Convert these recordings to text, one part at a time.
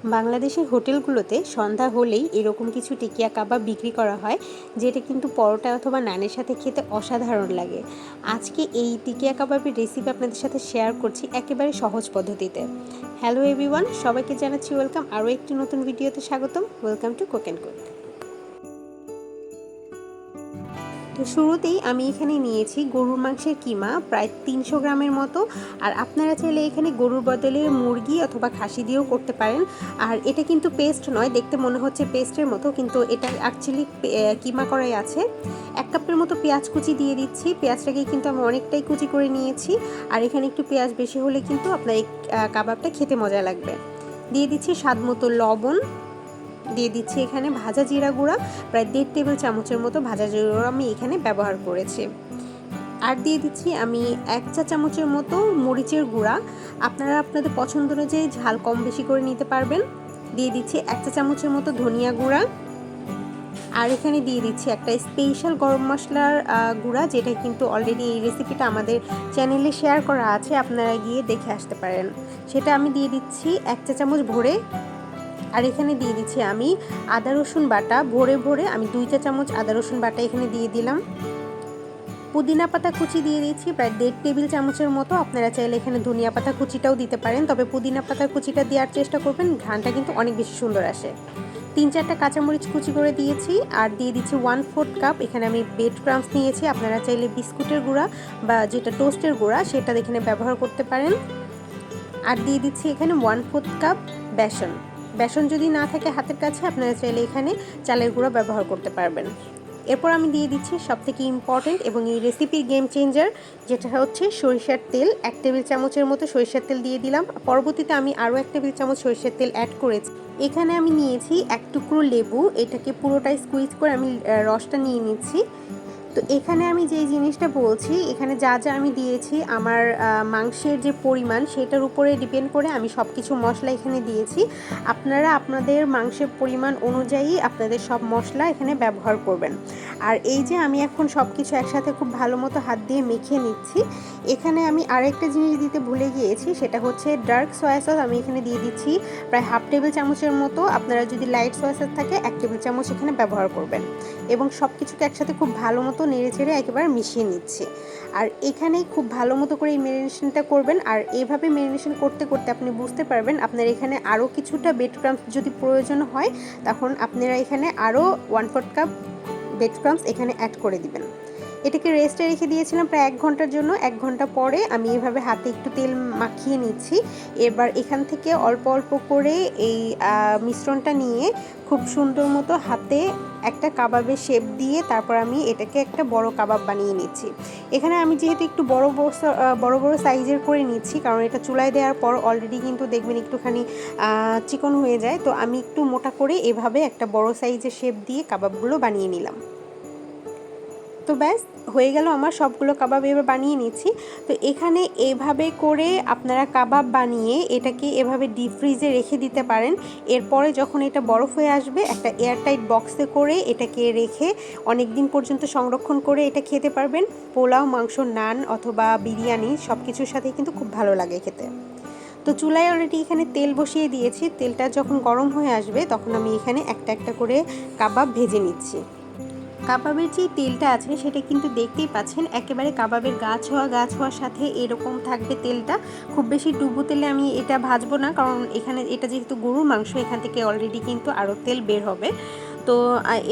বাংলাদেশের হোটেলগুলোতে সন্ধ্যা হলেই এরকম কিছু টিকিয়া কাবাব বিক্রি করা হয়, যেটা কিন্তু পরোটা অথবা নানের সাথে খেতে অসাধারণ লাগে। আজকে এই টিকিয়া কাবাবের রেসিপি আপনাদের সাথে শেয়ার করছি একেবারে সহজ পদ্ধতিতে। হ্যালো এভরিওয়ান, সবাইকে জানাচ্ছি ওয়েলকাম, আরও একটি নতুন ভিডিওতে স্বাগতম। Welcome to cook and cook. তো শুরুতেই আমি এখানে নিয়েছি গরুর মাংসের কিমা প্রায় 300 গ্রামের মতো। আর আপনারা চাইলে এখানে গরুর বদলে মুরগি অথবা খাসি দিয়েও করতে পারেন। আর এটা কিন্তু পেস্ট নয়, দেখতে মনে হচ্ছে পেস্টের মতো, কিন্তু এটা অ্যাকচুয়ালি কিমা করাই আছে। 1 কাপের মতো পেঁয়াজ কুচি দিয়ে দিচ্ছি। পেঁয়াজটাকে কিন্তু আমি অনেকটাই কুচি করে নিয়েছি। আর এখানে একটু পেঁয়াজ বেশি হলে কিন্তু আপনার এই কাবাবটা খেতে মজা লাগবে। দিয়ে দিচ্ছি স্বাদ মতো লবণ। দিয়ে দিচ্ছি এখানে ভাজা জিরা গুঁড়া প্রায় 1.5 টেবিল চামচের মতো ভাজা জিরা গুঁড়া আমি এখানে ব্যবহার করেছি। আর দিয়ে দিচ্ছি আমি 1 চা চামচের মতো মরিচের গুঁড়া। আপনারা আপনাদের পছন্দ অনুযায়ী ঝাল কম বেশি করে নিতে পারবেন। দিয়ে দিচ্ছি 1 চা চামচের মতো ধনিয়া গুঁড়া। আর এখানে দিয়ে দিচ্ছি একটা স্পেশাল গরম মশলার গুঁড়া, যেটা কিন্তু অলরেডি এই রেসিপিটা আমাদের চ্যানেলে শেয়ার করা আছে, আপনারা গিয়ে দেখে আসতে পারেন। সেটা আমি দিয়ে দিচ্ছি 1 চা চামচ ভরে। আর এখানে দিয়ে দিচ্ছি আমি আদা রসুন বাটা ভরে ভরে আমি 2 চা চামচ আদা রসুন বাটা এখানে দিয়ে দিলাম। পুদিনা পাতা কুচি দিয়ে দিচ্ছি প্রায় 1.5 টেবিল চামচের মতো। আপনারা চাইলে এখানে ধনিয়া পাতা কুচিটাও দিতে পারেন, তবে পুদিনা পাতার কুচিটা দেওয়ার চেষ্টা করবেন, ঘ্রাণটা কিন্তু অনেক বেশি সুন্দর আসে। 3-4টা কাঁচামরিচ কুচি করে দিয়েছি। আর দিয়ে দিচ্ছি 1/4 কাপ এখানে আমি ব্রেড ক্রাম্বস নিয়েছি। আপনারা চাইলে বিস্কুটের গুঁড়া বা যেটা টোস্টের গুঁড়া সেটা এখানে ব্যবহার করতে পারেন। আর দিয়ে দিচ্ছি এখানে 1/4 কাপ বেসন। বেসন যদি না থাকে হাতের কাছে, আপনারা চাইলে এখানে চালের গুঁড়া ব্যবহার করতে পারবেন। এরপর আমি দিয়ে দিচ্ছি সবথেকে ইম্পর্টেন্ট এবং এই রেসিপির গেম চেঞ্জার, যেটা হচ্ছে সরিষার তেল। 1 টেবিল চামচের মতো সরিষার তেল দিয়ে দিলাম। পরবর্তীতে আমি আরও 1 টেবিল চামচ সরিষার তেল অ্যাড করেছি। এখানে আমি নিয়েছি 1 টুকরো লেবু, এটাকে পুরোটাই স্কুইজ করে আমি রসটা নিয়ে নিচ্ছি। তো এখানে আমি যে জিনিসটা বলছি, এখানে যা যা আমি দিয়েছি আমার মাংসের যে পরিমাণ সেটার উপরে ডিপেন্ড করে আমি সব কিছু মশলা এখানে দিয়েছি। আপনারা আপনাদের মাংসের পরিমাণ অনুযায়ী আপনাদের সব মশলা এখানে ব্যবহার করবেন। আর এই যে আমি এখন সব কিছু একসাথে খুব ভালো মতো হাত দিয়ে মেখে নিচ্ছি। এখানে আমি আরেকটা জিনিস দিতে ভুলে গিয়েছি, সেটা হচ্ছে ডার্ক সয়া সস। আমি এখানে দিয়ে দিচ্ছি প্রায় 1/2 টেবিল চামচের মতো। আপনারা যদি লাইট সয়া সস থাকে 1 টেবিল চামচ এখানে ব্যবহার করবেন। এবং সব কিছুকে একসাথে খুব ভালো মতো নেড়ে চেড়ে একেবারে মিশিয়ে নিচ্ছি। আর এখানেই খুব ভালো মতো করে এই ম্যারিনেশনটা করবেন। আর এইভাবে ম্যারিনেশন করতে করতে আপনি বুঝতে পারবেন আপনার এখানে আরও কিছুটা ব্রেড ক্রাম্বস যদি প্রয়োজন হয়, তখন আপনারা এখানে আরও 1/4 কাপ ব্রেড ক্রাম্বস এখানে অ্যাড করে দিবেন। এটাকে রেস্টে রেখে দিয়েছিলাম প্রায় 1 ঘন্টার জন্য। 1 ঘন্টা পরে আমি এভাবে হাতে একটু তেল মাখিয়ে নিচ্ছি। এবার এখান থেকে অল্প অল্প করে এই মিশ্রণটা নিয়ে খুব সুন্দর মতো হাতে একটা কাবাবের শেপ দিয়ে তারপর আমি এটাকে একটা বড় কাবাব বানিয়ে নিচ্ছি। এখানে আমি যেহেতু একটু বড় বড় সাইজের করে নিচ্ছি, কারণ এটা চুলায় দেওয়ার পর অলরেডি কিন্তু দেখবেন একটুখানি চিকন হয়ে যায়। তো আমি একটু মোটা করে এভাবে একটা বড় সাইজের শেপ দিয়ে কাবাবগুলো বানিয়ে নিলাম। তো ব্যাস হয়ে গেল আমার সবগুলো কাবাব এবার বানিয়ে নিচ্ছি। তো এখানে এভাবে করে আপনারা কাবাব বানিয়ে এটাকে এভাবে ডিপ ফ্রিজে রেখে দিতে পারেন। এরপরে যখন এটা বরফ হয়ে আসবে, একটা এয়ারটাইট বক্সে করে এটাকে রেখে অনেক দিন পর্যন্ত সংরক্ষণ করে এটা খেতে পারবেন। পোলাও, মাংস, নান অথবা বিরিয়ানি সব কিছুর সাথেই কিন্তু খুব ভালো লাগে খেতে। তো চুলায় অলরেডি এখানে তেল বসিয়ে দিয়েছি। তেলটা যখন গরম হয়ে আসবে তখন আমি এখানে একটা একটা করে কাবাব ভেজে নিচ্ছি। কাবাবের যে তেলটা আছে সেটা কিন্তু দেখতেই পাচ্ছেন, একেবারে কাবাবের গা ছোঁয়ার সাথে এরকম থাকবে তেলটা। খুব বেশি ডুবো তেলে আমি এটা ভাজবো না, কারণ এখানে এটা যেহেতু গরুর মাংস, এখান থেকে অলরেডি কিন্তু আরও তেল বের হবে। তো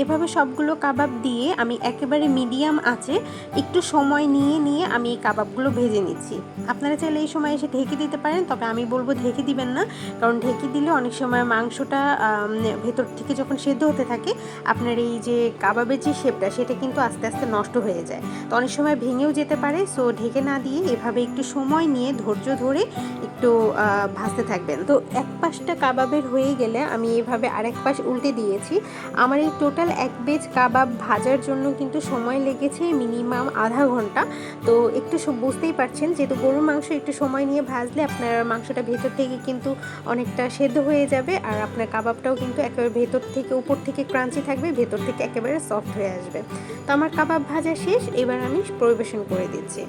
এভাবে সবগুলো কাবাব দিয়ে আমি একেবারে মিডিয়াম আঁচে একটু সময় নিয়ে আমি এই কাবাবগুলো ভেজে নিচ্ছি। আপনারা চাইলে এই সময় এসে ঢেকে দিতে পারেন, তবে আমি বলবো ঢেকে দিবেন না, কারণ ঢেকে দিলে অনেক সময় মাংসটা ভেতর থেকে যখন সেদ্ধ হতে থাকে আপনার এই যে কাবাবের যে শেপটা সেটা কিন্তু আস্তে আস্তে নষ্ট হয়ে যায়, তো অনেক সময় ভেঙেও যেতে পারে। সো ঢেকে না দিয়ে এভাবে একটু সময় নিয়ে ধৈর্য ধরে একটু ভাজতে থাকবেন। তো এক পাশটা কাবাবের হয়ে গেলে আমি এভাবে আরেক পাশ উল্টে দিয়েছি। আমার এই টোটাল এক বেজ কাবাব ভাজার জন্য কিন্তু সময় লেগেছে মিনিমাম আধা ঘন্টা। তো একটু বুঝতেই পারছেন, যেহেতু গরুর মাংস একটু সময় নিয়ে ভাজলে আপনার মাংসটা ভেতর থেকে কিন্তু অনেকটা সেদ্ধ হয়ে যাবে, আর আপনার কাবাবটাও কিন্তু একেবারে ভেতর থেকে উপর থেকে ক্রাঞ্চি থাকবে, ভেতর থেকে একেবারে সফট হয়ে আসবে। তো আমার কাবাব ভাজা শেষ, এবার আমি পরিবেশন করে দিচ্ছি।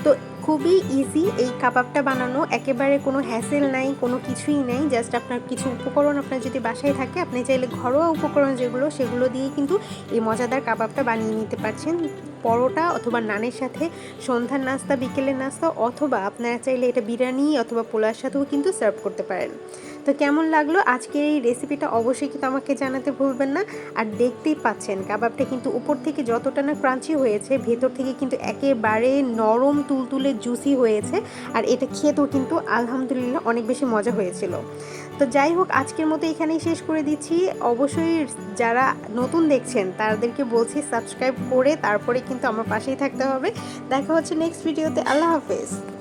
তো খুবই ইজি এই কাবাবটা বানানো, একেবারে কোনো হ্যাসেল নাই, কোনো কিছুই নেই। জাস্ট আপনার কিছু উপকরণ আপনার যদি বাসায় থাকে, আপনি চাইলে ঘরোয়া উপকরণ যেগুলো সেগুলো দিয়েই কিন্তু এই মজাদার কাবাবটা বানিয়ে নিতে পারছেন পরোটা অথবা নানের সাথে, সন্ধ্যার নাস্তা, বিকেলের নাস্তা, অথবা আপনারা চাইলে এটা বিরিয়ানি অথবা পোলাওর সাথেও কিন্তু সার্ভ করতে পারেন। তো কেমন লাগলো আজকের এই রেসিপিটা অবশ্যই কিন্তু আমাকে জানাতে ভুলবেন না। আর দেখতেই পাচ্ছেন কাবাবটা কিন্তু উপর থেকে যতটা না ক্রাঞ্চি হয়েছে, ভেতর থেকে কিন্তু একেবারে নরম তুলতুলে জুসি হয়েছে। আর এটা খেতেও কিন্তু আলহামদুলিল্লাহ অনেক বেশি মজা হয়েছিল। তো যাই হোক, আজকের মতো এখানেই শেষ করে দিচ্ছি। অবশ্যই যারা নতুন দেখছেন তাদেরকে বলছি সাবস্ক্রাইব করে তারপরে কিন্তু আমার পাশেই থাকতে হবে। দেখা হচ্ছে নেক্সট ভিডিওতে। আল্লাহ হাফেজ।